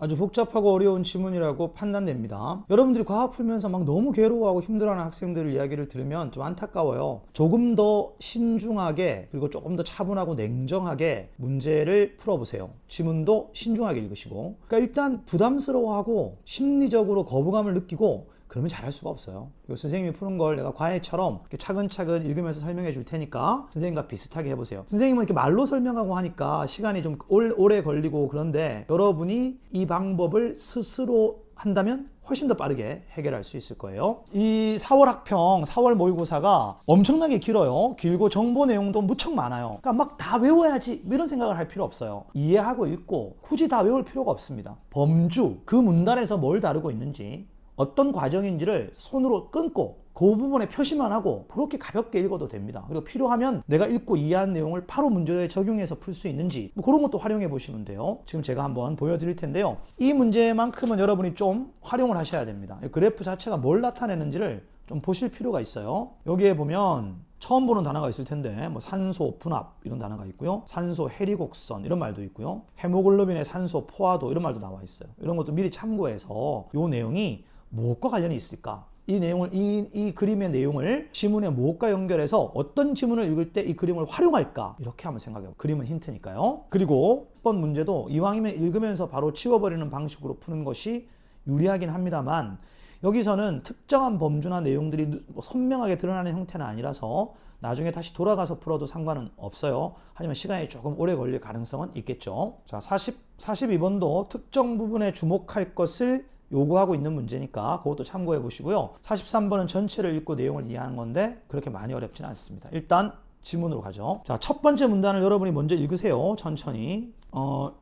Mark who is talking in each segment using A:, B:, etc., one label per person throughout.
A: 아주 복잡하고 어려운 지문이라고 판단됩니다. 여러분들이 과학 풀면서 막 너무 괴로워하고 힘들어하는 학생들 이야기를 들으면 좀 안타까워요. 조금 더 신중하게 그리고 조금 더 차분하고 냉정하게 문제를 풀어보세요. 지문도 신중하게 읽으시고. 그러니까 일단 부담스러워하고 심리적으로 거부감을 느끼고 그러면 잘할 수가 없어요. 선생님이 푸는 걸 내가 과외처럼 이렇게 차근차근 읽으면서 설명해 줄 테니까 선생님과 비슷하게 해보세요. 선생님은 이렇게 말로 설명하고 하니까 시간이 좀 오래 걸리고 그런데 여러분이 이 방법을 스스로 한다면 훨씬 더 빠르게 해결할 수 있을 거예요. 이 4월 학평, 4월 모의고사가 엄청나게 길어요. 길고 정보 내용도 무척 많아요. 그러니까 막 다 외워야지 이런 생각을 할 필요 없어요. 이해하고 읽고 굳이 다 외울 필요가 없습니다. 범주, 그 문단에서 뭘 다루고 있는지 어떤 과정인지를 손으로 끊고 그 부분에 표시만 하고 그렇게 가볍게 읽어도 됩니다. 그리고 필요하면 내가 읽고 이해한 내용을 바로 문제에 적용해서 풀 수 있는지 뭐 그런 것도 활용해 보시면 돼요. 지금 제가 한번 보여드릴 텐데요. 이 문제만큼은 여러분이 좀 활용을 하셔야 됩니다. 그래프 자체가 뭘 나타내는지를 좀 보실 필요가 있어요. 여기에 보면 처음 보는 단어가 있을 텐데 뭐 산소 분압 이런 단어가 있고요. 산소 해리곡선 이런 말도 있고요. 헤모글로빈의 산소 포화도 이런 말도 나와 있어요. 이런 것도 미리 참고해서 이 내용이 무엇과 관련이 있을까? 이 내용을 이 그림의 내용을 지문의 무엇과 연결해서 어떤 지문을 읽을 때 이 그림을 활용할까? 이렇게 한번 생각해요. 그림은 힌트니까요. 그리고 1번 문제도 이왕이면 읽으면서 바로 치워버리는 방식으로 푸는 것이 유리하긴 합니다만 여기서는 특정한 범주나 내용들이 선명하게 드러나는 형태는 아니라서 나중에 다시 돌아가서 풀어도 상관은 없어요. 하지만 시간이 조금 오래 걸릴 가능성은 있겠죠. 자, 42번도 특정 부분에 주목할 것을 요구하고 있는 문제니까 그것도 참고해 보시고요. 43번은 전체를 읽고 내용을 이해하는 건데 그렇게 많이 어렵지는 않습니다. 일단 지문으로 가죠. 자, 첫 번째 문단을 여러분이 먼저 읽으세요. 천천히.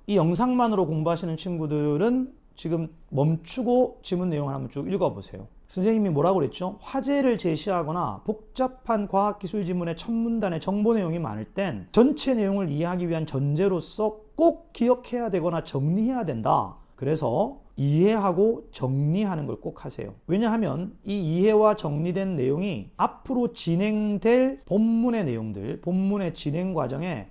A: 이 영상만으로 공부하시는 친구들은 지금 멈추고 지문 내용을 한번 쭉 읽어보세요. 선생님이 뭐라고 그랬죠? 화제를 제시하거나 복잡한 과학기술 지문의 첫 문단에 정보 내용이 많을 땐 전체 내용을 이해하기 위한 전제로서 꼭 기억해야 되거나 정리해야 된다. 그래서 이해하고 정리하는 걸 꼭 하세요. 왜냐하면 이 이해와 정리된 내용이 앞으로 진행될 본문의 내용들, 본문의 진행 과정에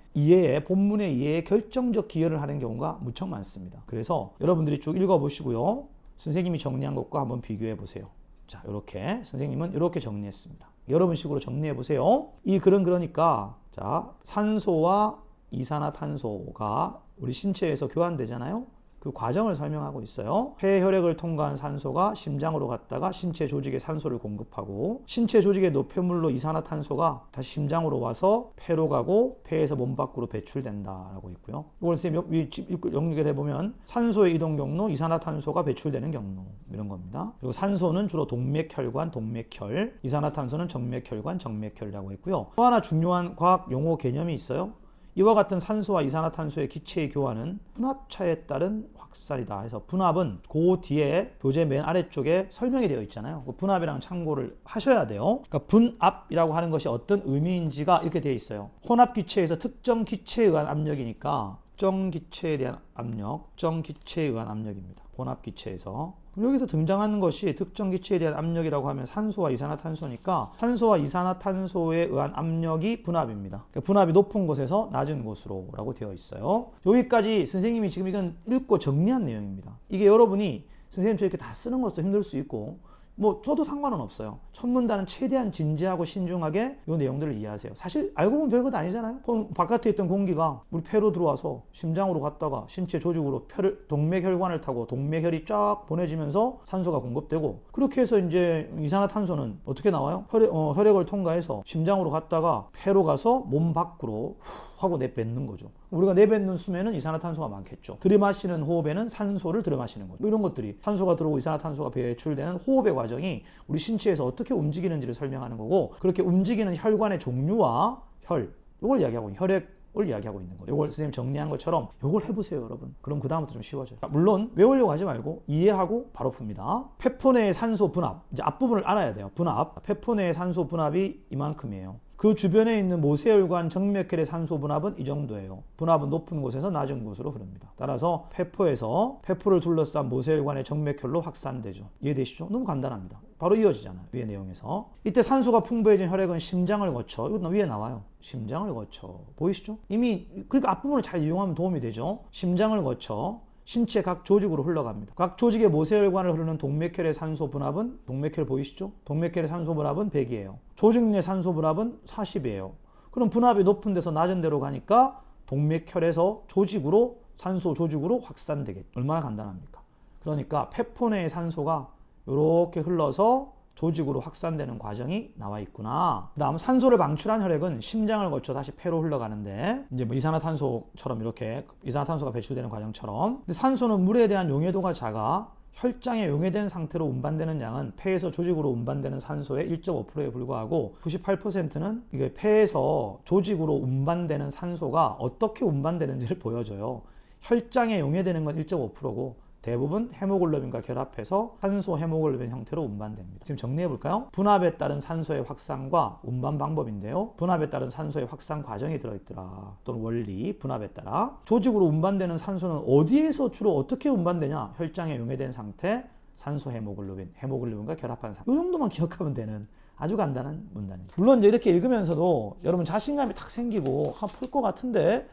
A: 본문의 이해에 결정적 기여를 하는 경우가 무척 많습니다. 그래서 여러분들이 쭉 읽어보시고요. 선생님이 정리한 것과 한번 비교해 보세요. 자, 이렇게 선생님은 이렇게 정리했습니다. 여러분 식으로 정리해 보세요. 이 글은 그러니까 자, 산소와 이산화탄소가 우리 신체에서 교환되잖아요. 그 과정을 설명하고 있어요. 폐혈액을 통과한 산소가 심장으로 갔다가 신체 조직에 산소를 공급하고 신체 조직의 노폐물로 이산화탄소가 다시 심장으로 와서 폐로 가고 폐에서 몸 밖으로 배출된다라고 있고요. 이걸 선생님이 연결해 보면 산소의 이동 경로, 이산화탄소가 배출되는 경로 이런 겁니다. 그리고 산소는 주로 동맥혈관, 동맥혈, 이산화탄소는 정맥혈관, 정맥혈이라고 있고요. 또 하나 중요한 과학 용어 개념이 있어요. 이와 같은 산소와 이산화탄소의 기체의 교환은 분압차에 따른 확산이다 해서 분압은 그 뒤에 교재 맨 아래쪽에 설명이 되어 있잖아요. 그 분압이랑 참고를 하셔야 돼요. 그러니까 분압이라고 하는 것이 어떤 의미인지가 이렇게 되어 있어요. 혼합 기체에서 특정 기체에 의한 압력이니까 특정 기체에 대한 압력, 특정 기체에 의한 압력입니다. 혼합 기체에서. 여기서 등장하는 것이 특정 기체에 대한 압력이라고 하면 산소와 이산화탄소니까 산소와 이산화탄소에 의한 압력이 분압입니다. 그러니까 분압이 높은 곳에서 낮은 곳으로 라고 되어 있어요. 여기까지 선생님이 지금 이건 읽고 정리한 내용입니다. 이게 여러분이 선생님 저렇게 다 쓰는 것도 힘들 수 있고 뭐 저도 상관은 없어요. 첫 문단은 최대한 진지하고 신중하게 이 내용들을 이해하세요. 사실 알고 보면 별것 아니잖아요. 바깥에 있던 공기가 우리 폐로 들어와서 심장으로 갔다가 신체 조직으로 동맥혈관을 타고 동맥혈이 쫙 보내지면서 산소가 공급되고 그렇게 해서 이제 이산화탄소는 어떻게 나와요? 혈액을 통과해서 심장으로 갔다가 폐로 가서 몸 밖으로 하고 내뱉는 거죠. 우리가 내뱉는 숨에는 이산화탄소가 많겠죠. 들이마시는 호흡에는 산소를 들이마시는 거죠. 이런 것들이 산소가 들어오고 이산화탄소가 배출되는 호흡의 과정이 우리 신체에서 어떻게 움직이는지를 설명하는 거고 그렇게 움직이는 혈관의 종류와 이걸 이야기하고 혈액을 이야기하고 있는 거예요. 이걸 선생님 정리한 것처럼 이걸 해보세요, 여러분. 그럼 그 다음부터 좀 쉬워져요. 물론 외우려고 하지 말고 이해하고 바로 풉니다. 폐포 내의 산소 분압, 이제 앞부분을 알아야 돼요. 분압, 폐포 내의 산소 분압이 이만큼이에요. 그 주변에 있는 모세혈관, 정맥혈의 산소 분압은 이 정도예요. 분압은 높은 곳에서 낮은 곳으로 흐릅니다. 따라서 폐포에서 폐포를 둘러싼 모세혈관의 정맥혈로 확산되죠. 이해되시죠? 너무 간단합니다. 바로 이어지잖아요. 위의 내용에서. 이때 산소가 풍부해진 혈액은 심장을 거쳐, 이거 위에 나와요. 심장을 거쳐. 보이시죠? 이미 그러니까 앞부분을 잘 이용하면 도움이 되죠. 심장을 거쳐 신체 각 조직으로 흘러갑니다. 각 조직의 모세혈관을 흐르는 동맥혈의 산소 분압은, 동맥혈 보이시죠? 동맥혈의 산소 분압은 100이에요. 조직 내 산소 분압은 40이에요. 그럼 분압이 높은 데서 낮은 데로 가니까 동맥혈에서 조직으로, 산소 조직으로 확산되겠죠. 얼마나 간단합니까? 그러니까 폐포 내의 산소가 이렇게 흘러서 조직으로 확산되는 과정이 나와 있구나. 그 다음 산소를 방출한 혈액은 심장을 거쳐 다시 폐로 흘러가는데, 이제 뭐 이산화탄소처럼 이렇게 이산화탄소가 배출되는 과정처럼. 근데 산소는 물에 대한 용해도가 작아 혈장에 용해된 상태로 운반되는 양은 폐에서 조직으로 운반되는 산소의 1.5%에 불과하고 98%는 이게 폐에서 조직으로 운반되는 산소가 어떻게 운반되는지를 보여줘요. 혈장에 용해되는 건 1.5%고 대부분 헤모글로빈과 결합해서 산소 헤모글로빈 형태로 운반됩니다. 지금 정리해 볼까요? 분압에 따른 산소의 확산과 운반 방법인데요. 분압에 따른 산소의 확산 과정이 들어있더라. 또는 원리, 분압에 따라. 조직으로 운반되는 산소는 어디에서 주로 어떻게 운반되냐? 혈장에 용해된 상태, 산소 헤모글로빈, 헤모글로빈과 결합한 상태. 이 정도만 기억하면 되는 아주 간단한 문단입니다. 물론 이제 이렇게 읽으면서도 여러분 자신감이 탁 생기고 풀 것 같은데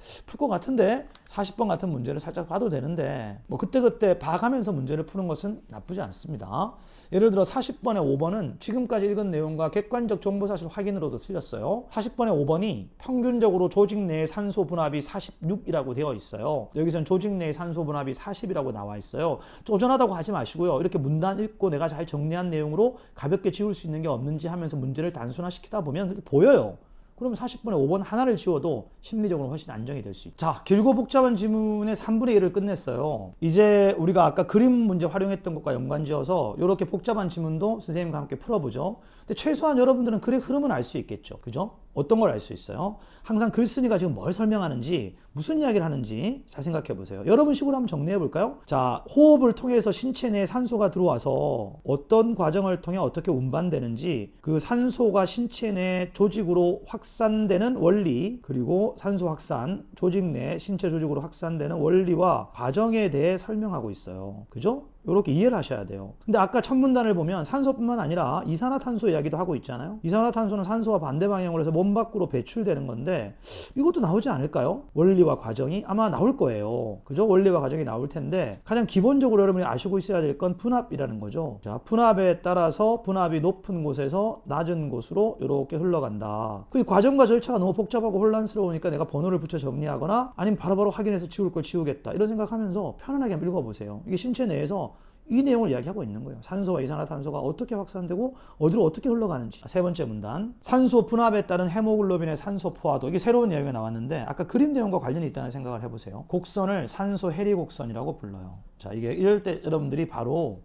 A: 40번 같은 문제를 살짝 봐도 되는데 뭐 그때그때 봐가면서 문제를 푸는 것은 나쁘지 않습니다. 예를 들어 40번에 5번은 지금까지 읽은 내용과 객관적 정보 사실 확인으로도 틀렸어요. 40번에 5번이 평균적으로 조직 내의 산소 분압이 46이라고 되어 있어요. 여기선 조직 내의 산소 분압이 40이라고 나와 있어요. 쪼전하다고 하지 마시고요. 이렇게 문단 읽고 내가 잘 정리한 내용으로 가볍게 지울 수 있는 게 없는지 하면서 문제를 단순화시키다 보면 보여요. 그러면 40분에 5번 하나를 지워도 심리적으로 훨씬 안정이 될 수 있죠. 자, 길고 복잡한 지문의 3분의 1을 끝냈어요. 이제 우리가 아까 그림 문제 활용했던 것과 연관지어서 이렇게 복잡한 지문도 선생님과 함께 풀어보죠. 근데 최소한 여러분들은 글의 흐름은 알 수 있겠죠. 그죠? 어떤 걸 알 수 있어요? 항상 글쓴이가 지금 뭘 설명하는지, 무슨 이야기를 하는지 잘 생각해 보세요. 여러분 식으로 한번 정리해 볼까요? 자, 호흡을 통해서 신체 내에 산소가 들어와서 어떤 과정을 통해 어떻게 운반되는지, 그 산소가 신체 내 조직으로 확산되는 원리, 그리고 산소 확산, 조직 내 신체 조직으로 확산되는 원리와 과정에 대해 설명하고 있어요. 그죠? 이렇게 이해를 하셔야 돼요. 근데 아까 첫 문단을 보면 산소뿐만 아니라 이산화탄소 이야기도 하고 있잖아요. 이산화탄소는 산소와 반대 방향으로 해서 몸 밖으로 배출되는 건데 이것도 나오지 않을까요? 원리와 과정이 아마 나올 거예요. 그죠? 원리와 과정이 나올 텐데 가장 기본적으로 여러분이 아시고 있어야 될 건 분압이라는 거죠. 자, 분압에 따라서 분압이 높은 곳에서 낮은 곳으로 이렇게 흘러간다. 그 과정과 절차가 너무 복잡하고 혼란스러우니까 내가 번호를 붙여 정리하거나 아니면 바로바로 확인해서 지울 걸 지우겠다 이런 생각하면서 편안하게 한번 읽어보세요. 이게 신체 내에서 이 내용을 이야기하고 있는 거예요. 산소와 이산화탄소가 어떻게 확산되고 어디로 어떻게 흘러가는지. 세 번째 문단. 산소 분압에 따른 헤모글로빈의 산소 포화도. 이게 새로운 이야기가 나왔는데 아까 그림 내용과 관련이 있다는 생각을 해보세요. 곡선을 산소 해리 곡선이라고 불러요. 자, 이게 이럴 때 여러분들이 바로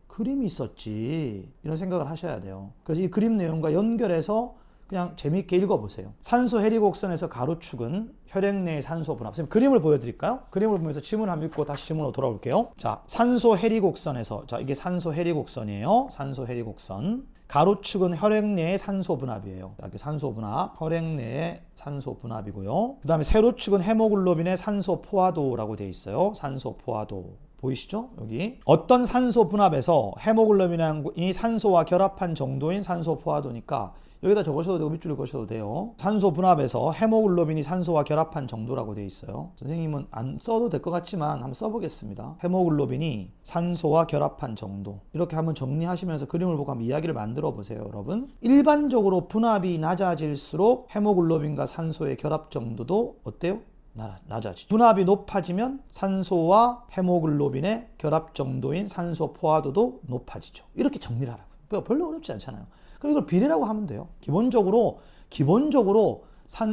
A: 그림이 있었지 이런 생각을 하셔야 돼요. 그래서 이 그림 내용과 연결해서 그냥 재미있게 읽어보세요. 산소 해리 곡선에서 가로축은 혈액 내의 산소 분압. 선생님 그림을 보여드릴까요? 그림을 보면서 지문 한번 읽고 다시 지문으로 돌아올게요. 자, 산소 해리 곡선에서, 자, 이게 산소 해리 곡선이에요. 산소 해리 곡선. 가로축은 혈액 내의 산소 분압이에요. 이렇게 산소 분압, 혈액 내의 산소 분압이고요. 그 다음에 세로축은 헤모글로빈의 산소 포화도라고 되어 있어요. 산소 포화도. 보이시죠? 여기 어떤 산소 분압에서 헤모글로빈이 산소와 결합한 정도인 산소 포화도니까 여기다 적으셔도 되고 밑줄을 그으셔도 돼요. 산소 분압에서 헤모글로빈이 산소와 결합한 정도라고 되어 있어요. 선생님은 안 써도 될 것 같지만 한번 써보겠습니다. 헤모글로빈이 산소와 결합한 정도. 이렇게 한번 정리하시면서 그림을 보고 한번 이야기를 만들어 보세요, 여러분. 일반적으로 분압이 낮아질수록 헤모글로빈과 산소의 결합 정도도 어때요? 낮아지죠. 분압이 높아지면 산소와 헤모글로빈의 결합 정도인 산소 포화도도 높아지죠. 이렇게 정리를 하라고요. 별로 어렵지 않잖아요. 그럼 이걸 비례라고 하면 돼요. 기본적으로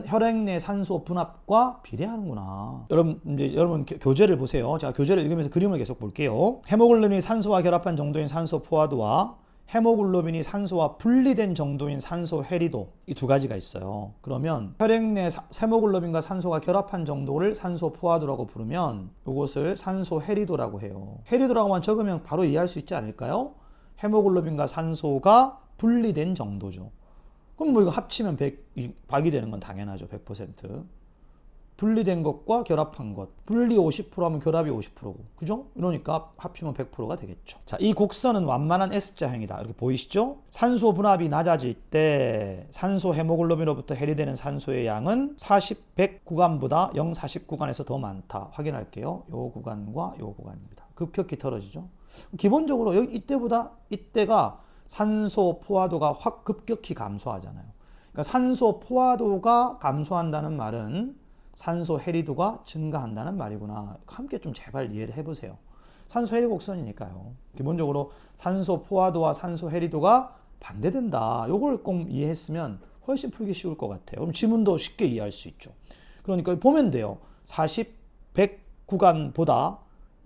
A: 혈액 내 산소 분압과 비례하는구나. 여러분 교재를 보세요. 제가 교재를 읽으면서 그림을 계속 볼게요. 헤모글로빈이 산소와 결합한 정도인 산소 포화도와 헤모글로빈이 산소와 분리된 정도인 산소 해리도, 이 두 가지가 있어요. 그러면 혈액 내 헤모글로빈과 산소가 결합한 정도를 산소 포화도라고 부르면 이것을 산소 해리도라고 해요. 해리도라고만 적으면 바로 이해할 수 있지 않을까요? 헤모글로빈과 산소가 분리된 정도죠. 그럼 뭐 이거 합치면 100이 되는 건 당연하죠. 100%. 분리된 것과 결합한 것. 분리 50% 하면 결합이 50%고. 그죠? 이러니까 합치면 100%가 되겠죠. 자, 이 곡선은 완만한 S자형이다. 이렇게 보이시죠? 산소 분압이 낮아질 때 산소 헤모글로빈으로부터 해리되는 산소의 양은 40, 100 구간보다 0, 40 구간에서 더 많다. 확인할게요. 요 구간과 요 구간입니다. 급격히 떨어지죠. 기본적으로 이때가 산소 포화도가 확 급격히 감소하잖아요. 그러니까 산소 포화도가 감소한다는 말은 산소 해리도가 증가한다는 말이구나. 함께 좀 제발 이해를 해보세요. 산소 해리 곡선이니까요. 기본적으로 산소 포화도와 산소 해리도가 반대된다. 요걸 꼭 이해했으면 훨씬 풀기 쉬울 것 같아요. 그럼 지문도 쉽게 이해할 수 있죠. 그러니까 보면 돼요. 40, 100 구간보다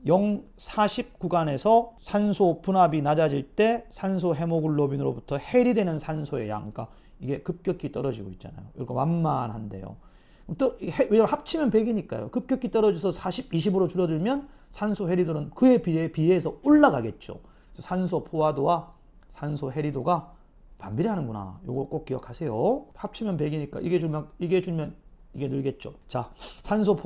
A: 0, 40 구간에서 산소 분압이 낮아질 때 산소 헤모글로빈으로부터 해리되는 산소의 양, 그러니까 이게 급격히 떨어지고 있잖아요. 이거 완만한데요. 왜냐면 합치면 100이니까요. 급격히 떨어져서 40, 20으로 줄어들면 산소 해리도는 그에 비해서 올라가겠죠. 그래서 산소 포화도와 산소 해리도가 반비례하는구나. 이거 꼭 기억하세요. 합치면 100이니까 이게 주면 이게 늘겠죠. 자, 산소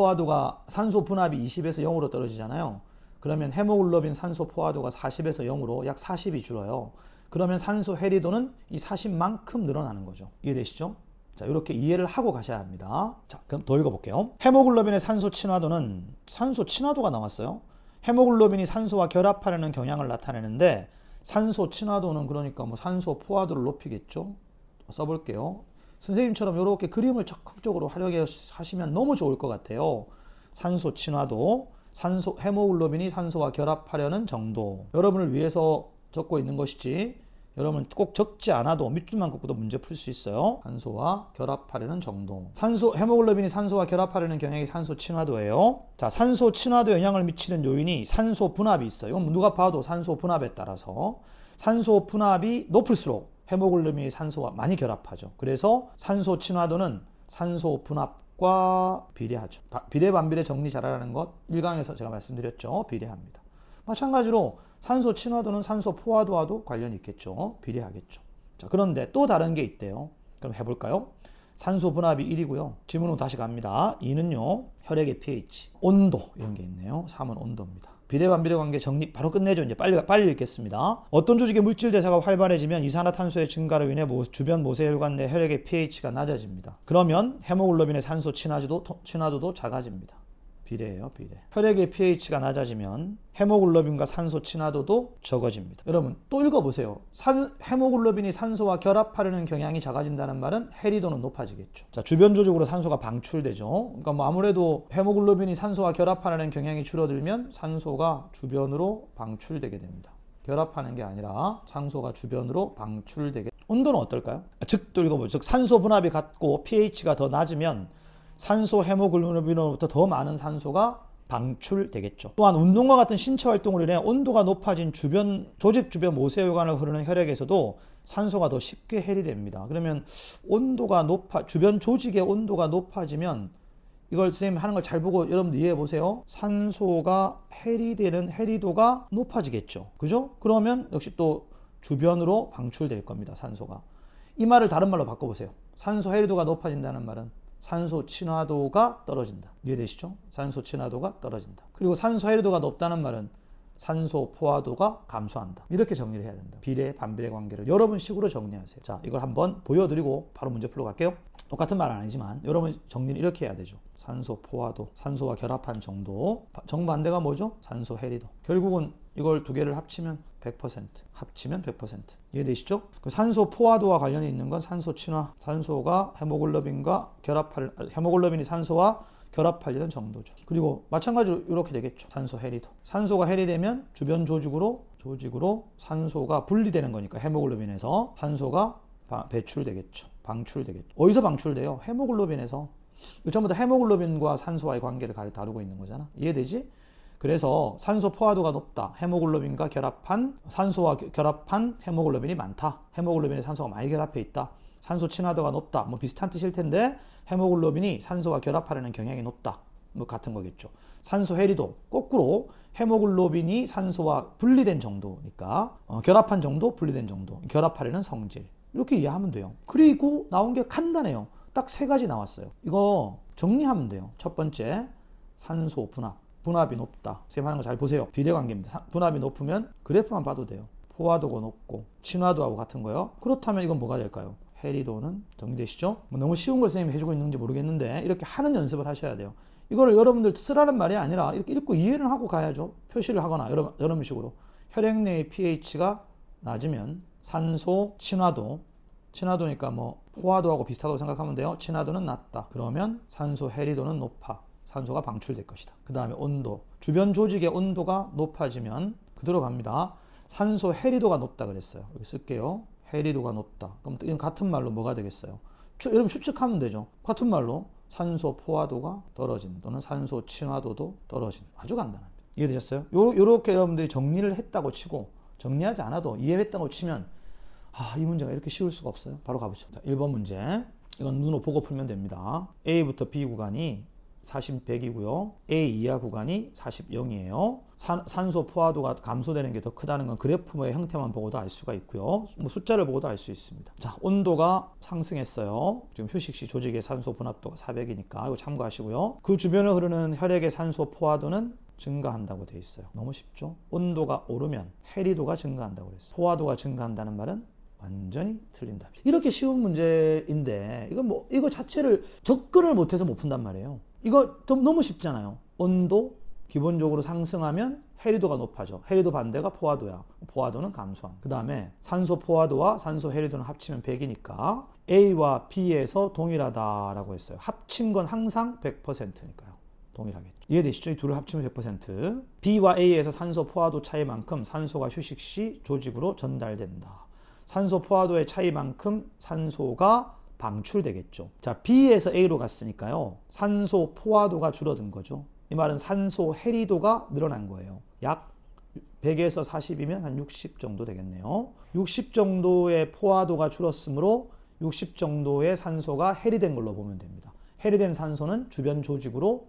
A: 분압이 20에서 0으로 떨어지잖아요. 그러면 헤모글로빈 산소 포화도가 40에서 0으로 약 40이 줄어요. 그러면 산소 해리도는 이 40만큼 늘어나는 거죠. 이해되시죠? 자, 이렇게 이해를 하고 가셔야 합니다. 자, 그럼 더 읽어볼게요. 헤모글로빈의 산소 친화도가 나왔어요. 헤모글로빈이 산소와 결합하려는 경향을 나타내는데 산소 친화도는 그러니까 뭐 산소 포화도를 높이겠죠. 써볼게요. 선생님처럼 이렇게 그림을 적극적으로 하려고 하시면 너무 좋을 것 같아요. 산소 친화도, 헤모글로빈이 산소와 결합하려는 정도. 여러분을 위해서 적고 있는 것이지 여러분 꼭 적지 않아도 밑줄만 긋고도 문제 풀 수 있어요. 산소와 결합하려는 정도. 헤모글로빈이 산소와 결합하려는 경향이 산소 친화도예요. 자, 산소 친화도에 영향을 미치는 요인이 산소 분압이 있어요. 이건 누가 봐도 산소 분압에 따라서 산소 분압이 높을수록 헤모글로빈이 산소와 많이 결합하죠. 그래서 산소 친화도는 산소 분압과 비례하죠. 비례 반비례 정리 잘하라는 것 1강에서 제가 말씀드렸죠. 비례합니다. 마찬가지로 산소 친화도는 산소 포화도와도 관련이 있겠죠. 비례하겠죠. 자, 그런데 또 다른 게 있대요. 그럼 해볼까요? 산소 분압이 1이고요. 지문으로 다시 갑니다. 2는요. 혈액의 pH, 온도 이런 게 있네요. 3은 온도입니다. 비례반비례 관계 정리 바로 끝내죠. 이제 빨리 읽겠습니다. 어떤 조직의 물질 대사가 활발해지면 이산화탄소의 증가로 인해 주변 모세혈관 내 혈액의 pH가 낮아집니다. 그러면 헤모글로빈의 산소 친화도도 작아집니다. 비례예요, 비례. 혈액의 pH가 낮아지면 헤모글로빈과 산소 친화도도 적어집니다. 여러분 또 읽어보세요. 헤모글로빈이 산소와 결합하려는 경향이 작아진다는 말은 해리도는 높아지겠죠. 자, 주변 조직으로 산소가 방출되죠. 그러니까 뭐 아무래도 헤모글로빈이 산소와 결합하려는 경향이 줄어들면 산소가 주변으로 방출되게 됩니다. 결합하는 게 아니라 산소가 주변으로 방출되게. 온도는 어떨까요? 또 읽어보죠. 즉 산소 분압이 같고 pH가 더 낮으면 산소 헤모글로빈으로부터 더 많은 산소가 방출되겠죠. 또한 운동과 같은 신체 활동으로 인해 온도가 높아진 조직 주변 모세혈관을 흐르는 혈액에서도 산소가 더 쉽게 해리됩니다. 그러면 주변 조직의 온도가 높아지면 이걸 선생님 하는 걸 잘 보고 여러분들 이해해 보세요. 산소가 해리되는 해리도가 높아지겠죠. 그죠? 그러면 역시 또 주변으로 방출될 겁니다. 산소가. 이 말을 다른 말로 바꿔보세요. 산소 해리도가 높아진다는 말은 산소 친화도가 떨어진다. 이해되시죠? 산소 친화도가 떨어진다. 그리고 산소 해리도가 높다는 말은 산소 포화도가 감소한다. 이렇게 정리를 해야 된다. 비례, 반비례 관계를 여러분 식으로 정리하세요. 자, 이걸 한번 보여드리고 바로 문제 풀러 갈게요. 똑같은 말은 아니지만 여러분 정리를 이렇게 해야 되죠. 산소 포화도, 산소와 결합한 정도. 정반대가 뭐죠? 산소 해리도. 결국은 이걸 두 개를 합치면 100%. 합치면 100%. 이해되시죠? 그 산소 포화도와 관련이 있는 건 산소 친화. 산소가 헤모글로빈이 산소와 결합하려는 정도죠. 그리고 마찬가지로 이렇게 되겠죠. 산소 해리도. 산소가 해리되면 주변 조직으로 산소가 분리되는 거니까 헤모글로빈에서 산소가 배출되겠죠. 방출되겠죠. 어디서 방출돼요? 헤모글로빈에서. 전부 다 헤모글로빈과 산소와의 관계를 다루고 있는 거잖아. 이해되지? 그래서 산소 포화도가 높다. 헤모글로빈과 산소와 결합한 헤모글로빈이 많다. 헤모글로빈에 산소가 많이 결합해 있다. 산소 친화도가 높다. 뭐 비슷한 뜻일 텐데 헤모글로빈이 산소와 결합하려는 경향이 높다. 뭐 같은 거겠죠. 산소 해리도 거꾸로 헤모글로빈이 산소와 분리된 정도니까 결합한 정도, 분리된 정도. 결합하려는 성질. 이렇게 이해하면 돼요. 그리고 나온 게 간단해요. 딱 세 가지 나왔어요. 이거 정리하면 돼요. 첫 번째, 산소 분압이 높다. 선생님 하는 거 잘 보세요. 비례관계입니다. 분압이 높으면 그래프만 봐도 돼요. 포화도가 높고 친화도하고 같은 거요. 그렇다면 이건 뭐가 될까요? 해리도는 정리되시죠? 뭐 너무 쉬운 걸 선생님이 해주고 있는지 모르겠는데 이렇게 하는 연습을 하셔야 돼요. 이거를 여러분들 쓰라는 말이 아니라 이렇게 읽고 이해를 하고 가야죠. 표시를 하거나 이런 식으로. 혈액 내의 pH가 낮으면 산소 친화도니까 뭐 포화도하고 비슷하다고 생각하면 돼요. 친화도는 낮다. 그러면 산소 해리도는 높아. 산소가 방출될 것이다. 그 다음에 온도. 주변 조직의 온도가 높아지면 그대로 갑니다. 산소 해리도가 높다 그랬어요. 여기 쓸게요. 해리도가 높다. 그럼 이건 같은 말로 뭐가 되겠어요? 여러분 추측하면 되죠. 같은 말로 산소 포화도가 떨어진 또는 산소 친화도도 떨어진. 아주 간단합니다. 이해되셨어요? 요렇게 여러분들이 정리를 했다고 치고 정리하지 않아도 이해했다고 치면 이 문제가 이렇게 쉬울 수가 없어요. 바로 가보죠. 자, 1번 문제. 이건 눈으로 보고 풀면 됩니다. A부터 B 구간이 40, 100이고요. A 이하 구간이 40, 0이에요. 산소 포화도가 감소되는 게 더 크다는 건 그래프의 형태만 보고도 알 수가 있고요. 뭐 숫자를 보고도 알 수 있습니다. 자, 온도가 상승했어요. 지금 휴식 시 조직의 산소 분압도가 400이니까 이거 참고하시고요. 그 주변을 흐르는 혈액의 산소 포화도는 증가한다고 되어 있어요. 너무 쉽죠? 온도가 오르면 해리도가 증가한다고 그랬어요. 포화도가 증가한다는 말은 완전히 틀린 답이에요. 이렇게 쉬운 문제인데 이거 자체를 접근을 못해서 못 푼단 말이에요. 이거 너무 쉽잖아요. 온도 기본적으로 상승하면 해리도가 높아져. 해리도 반대가 포화도야. 포화도는 감소함. 그 다음에 산소 포화도와 산소 해리도는 합치면 100이니까 A와 B에서 동일하다라고 했어요. 합친 건 항상 100%니까요. 동일하겠죠. 이해되시죠? 이 둘을 합치면 100%. B와 A에서 산소 포화도 차이만큼 산소가 휴식 시 조직으로 전달된다. 산소 포화도의 차이만큼 산소가 방출되겠죠. 자, B에서 A로 갔으니까요. 산소 포화도가 줄어든 거죠. 이 말은 산소 해리도가 늘어난 거예요. 약 100에서 40이면 한 60 정도 되겠네요. 60 정도의 포화도가 줄었으므로 60 정도의 산소가 해리된 걸로 보면 됩니다. 해리된 산소는 주변 조직으로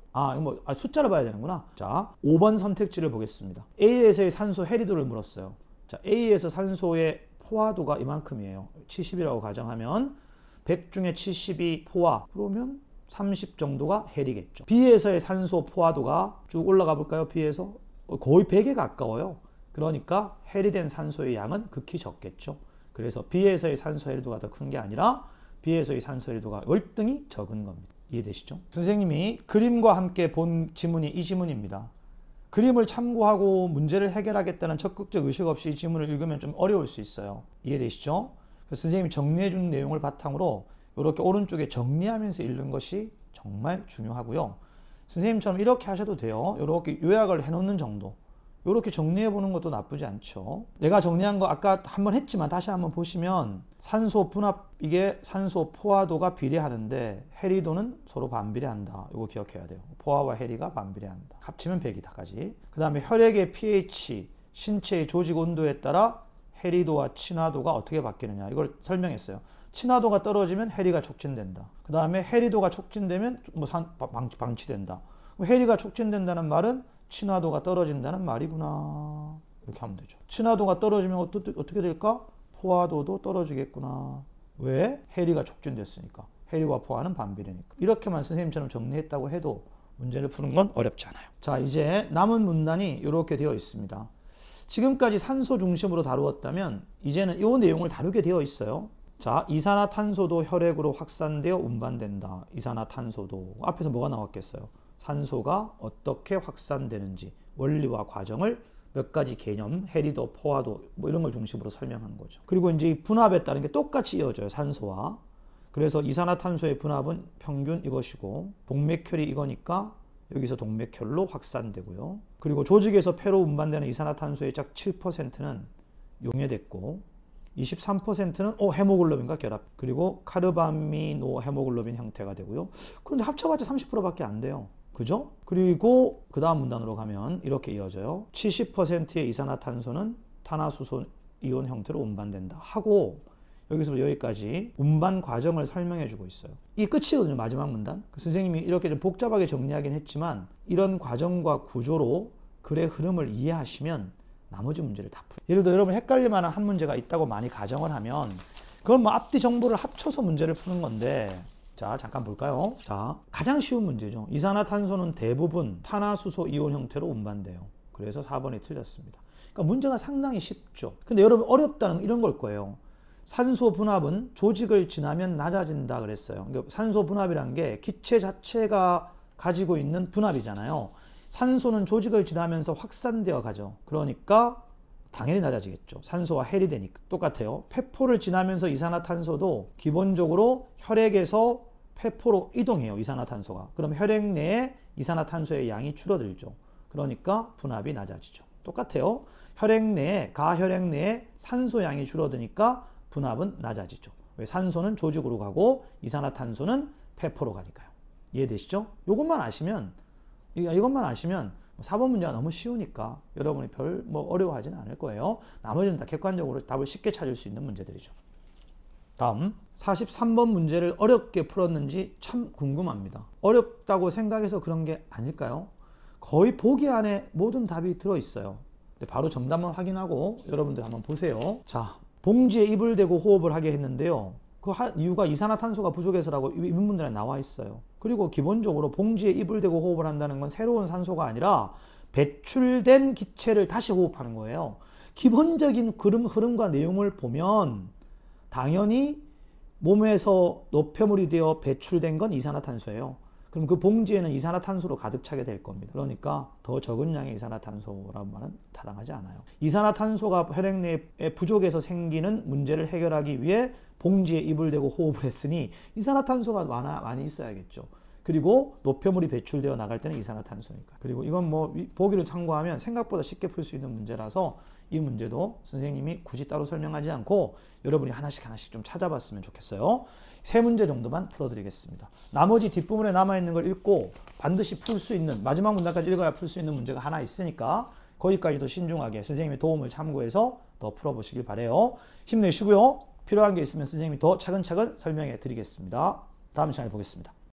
A: 숫자를 봐야 되는구나. 자, 5번 선택지를 보겠습니다. A에서의 산소 해리도를 물었어요. 자, A에서 산소의 포화도가 이만큼이에요. 70이라고 가정하면 100 중에 70이 포화. 그러면 30 정도가 해리겠죠. B에서의 산소 포화도가 쭉 올라가 볼까요? B에서 거의 100에 가까워요. 그러니까 해리된 산소의 양은 극히 적겠죠. 그래서 B에서의 산소 해리도가 더 큰 게 아니라 B에서의 산소 해리도가 월등히 적은 겁니다. 이해되시죠? 선생님이 그림과 함께 본 지문이 이 지문입니다. 그림을 참고하고 문제를 해결하겠다는 적극적 의식 없이 이 지문을 읽으면 좀 어려울 수 있어요. 이해되시죠? 그래서 선생님이 정리해 준 내용을 바탕으로 이렇게 오른쪽에 정리하면서 읽는 것이 정말 중요하고요. 선생님처럼 이렇게 하셔도 돼요. 이렇게 요약을 해놓는 정도. 이렇게 정리해 보는 것도 나쁘지 않죠. 내가 정리한 거 아까 한번 했지만 다시 한번 보시면 산소 분압, 이게 산소 포화도가 비례하는데 해리도는 서로 반비례한다. 이거 기억해야 돼요. 포화와 해리가 반비례한다. 합치면 100이다까지. 그 다음에 혈액의 pH, 신체의 조직 온도에 따라 해리도와 친화도가 어떻게 바뀌느냐. 이걸 설명했어요. 친화도가 떨어지면 해리가 촉진된다. 그 다음에 해리도가 촉진되면 방치된다. 해리가 촉진된다는 말은 친화도가 떨어진다는 말이구나. 이렇게 하면 되죠. 친화도가 떨어지면 어떻게 될까? 포화도도 떨어지겠구나. 왜? 해리가 촉진됐으니까. 해리와 포화는 반비례니까. 이렇게만 선생님처럼 정리했다고 해도 문제를 푸는 건 어렵지 않아요. 자, 이제 남은 문단이 이렇게 되어 있습니다. 지금까지 산소 중심으로 다루었다면 이제는 이 내용을 다루게 되어 있어요. 자, 이산화탄소도 혈액으로 확산되어 운반된다. 이산화탄소도. 앞에서 뭐가 나왔겠어요? 산소가 어떻게 확산되는지 원리와 과정을 몇 가지 개념, 해리도, 포화도 이런 걸 중심으로 설명한 거죠. 그리고 이제 분압에 따른 게 똑같이 이어져요. 산소와. 그래서 이산화탄소의 분압은 평균 이것이고 동맥혈이 이거니까 여기서 동맥혈로 확산되고요. 그리고 조직에서 폐로 운반되는 이산화탄소의 약 7%는 용해됐고 23%는 헤모글로빈과 결합. 그리고 카르바미노 헤모글로빈 형태가 되고요. 그런데 합쳐봤자 30%밖에 안 돼요. 그죠? 그리고 그 다음 문단으로 가면 이렇게 이어져요. 70%의 이산화탄소는 탄화수소 이온 형태로 운반된다 하고 여기서부터 여기까지 운반 과정을 설명해 주고 있어요. 이게 끝이거든요. 마지막 문단. 선생님이 이렇게 좀 복잡하게 정리하긴 했지만 이런 과정과 구조로 글의 흐름을 이해하시면 나머지 문제를 다 풀어요. 예를 들어 여러분 헷갈릴 만한 한 문제가 있다고 많이 가정을 하면 그건 뭐 앞뒤 정보를 합쳐서 문제를 푸는 건데 자, 잠깐 볼까요? 자, 가장 쉬운 문제죠. 이산화탄소는 대부분 탄화수소 이온 형태로 운반돼요. 그래서 4번이 틀렸습니다. 그러니까 문제가 상당히 쉽죠. 근데 여러분 어렵다는 건 이런 걸 거예요. 산소 분압은 조직을 지나면 낮아진다 그랬어요. 그러니까 산소 분압이란 게 기체 자체가 가지고 있는 분압이잖아요. 산소는 조직을 지나면서 확산되어 가죠. 그러니까 당연히 낮아지겠죠. 산소와 헬이 되니까. 똑같아요. 폐포를 지나면서 이산화탄소도 기본적으로 혈액에서 폐포로 이동해요. 이산화탄소가. 그럼 혈액 내에 이산화탄소의 양이 줄어들죠. 그러니까 분압이 낮아지죠. 똑같아요. 혈액 내에, 가혈액 내에 산소 양이 줄어드니까 분압은 낮아지죠. 왜? 산소는 조직으로 가고 이산화탄소는 폐포로 가니까요. 이해되시죠? 이것만 아시면 4번 문제가 너무 쉬우니까 여러분이 별 어려워하지는 않을 거예요. 나머지는 다 객관적으로 답을 쉽게 찾을 수 있는 문제들이죠. 다음 43번 문제를 어렵게 풀었는지 참 궁금합니다. 어렵다고 생각해서 그런 게 아닐까요? 거의 보기 안에 모든 답이 들어있어요. 바로 정답만 확인하고 여러분들 한번 보세요. 자, 봉지에 입을 대고 호흡을 하게 했는데요. 그 이유가 이산화탄소가 부족해서라고 입문문들에 나와 있어요. 그리고 기본적으로 봉지에 입을 대고 호흡을 한다는 건 새로운 산소가 아니라 배출된 기체를 다시 호흡하는 거예요. 기본적인 흐름과 내용을 보면 당연히 몸에서 노폐물이 되어 배출된 건 이산화탄소예요. 그럼 그 봉지에는 이산화탄소로 가득 차게 될 겁니다. 그러니까 더 적은 양의 이산화탄소라는 말은 타당하지 않아요. 이산화탄소가 혈액 내에 부족해서 생기는 문제를 해결하기 위해 봉지에 입을 대고 호흡을 했으니 이산화탄소가 많이 있어야겠죠. 그리고 노폐물이 배출되어 나갈 때는 이산화탄소니까. 그리고 이건 보기를 참고하면 생각보다 쉽게 풀 수 있는 문제라서 이 문제도 선생님이 굳이 따로 설명하지 않고 여러분이 하나씩 좀 찾아봤으면 좋겠어요. 3문제 정도만 풀어드리겠습니다. 나머지 뒷부분에 남아있는 걸 읽고 반드시 풀 수 있는, 마지막 문단까지 읽어야 풀 수 있는 문제가 하나 있으니까 거기까지도 신중하게 선생님의 도움을 참고해서 더 풀어보시길 바라요. 힘내시고요. 필요한 게 있으면 선생님이 더 차근차근 설명해 드리겠습니다. 다음 시간에 보겠습니다.